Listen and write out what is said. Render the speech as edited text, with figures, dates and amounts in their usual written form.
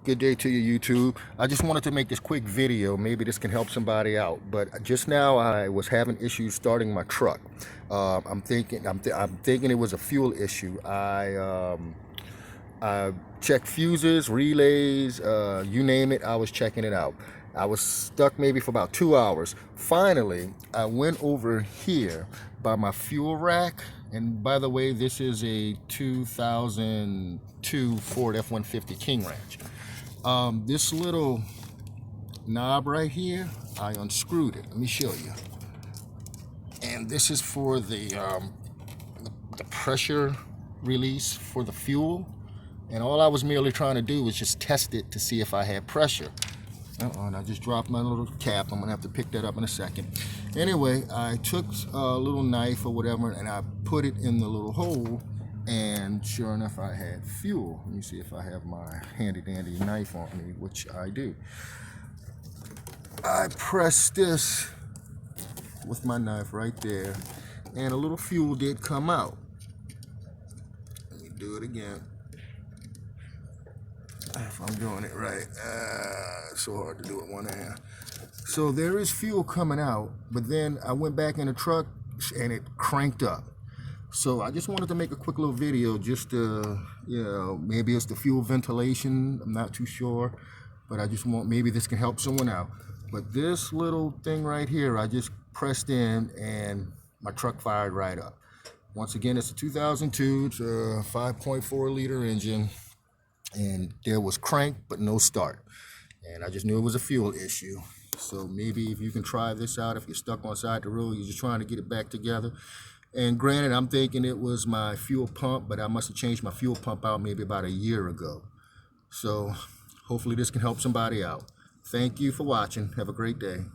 Good day to you, YouTube. I just wanted to make this quick video. Maybe this can help somebody out. But just now I was having issues starting my truck. I'm thinking it was a fuel issue. I checked fuses, relays, you name it. I was checking it out. I was stuck maybe for about 2 hours. Finally, I went over here by my fuel rack. And by the way, this is a 2002 Ford F-150 King Ranch. This little knob right here, I unscrewed it. Let me show you. And this is for the pressure release for the fuel. And all I was merely trying to do was just test it to see if I had pressure. And I just dropped my little cap. I'm gonna have to pick that up in a second. Anyway, I took a little knife or whatever and I put it in the little hole, and sure enough I had fuel. Let me see if I have my handy dandy knife on me, which I do. I pressed this with my knife right there, and a little fuel did come out. Let me do it again. If I'm doing it right. It's so hard to do it one hand. So there is fuel coming out, but then I went back in the truck and it cranked up. So I just wanted to make a quick little video just to, maybe it's the fuel ventilation, I'm not too sure, but I just want, maybe this can help someone out. But this little thing right here, I just pressed in and my truck fired right up. Once again, it's a 2002, it's a 5.4 liter engine, and there was crank but no start. And I just knew it was a fuel issue. So maybe if you can try this out, if you're stuck on side the road, you're just trying to get it back together. And granted, I'm thinking it was my fuel pump, but I must have changed my fuel pump out maybe about a year ago. So hopefully this can help somebody out. Thank you for watching. Have a great day.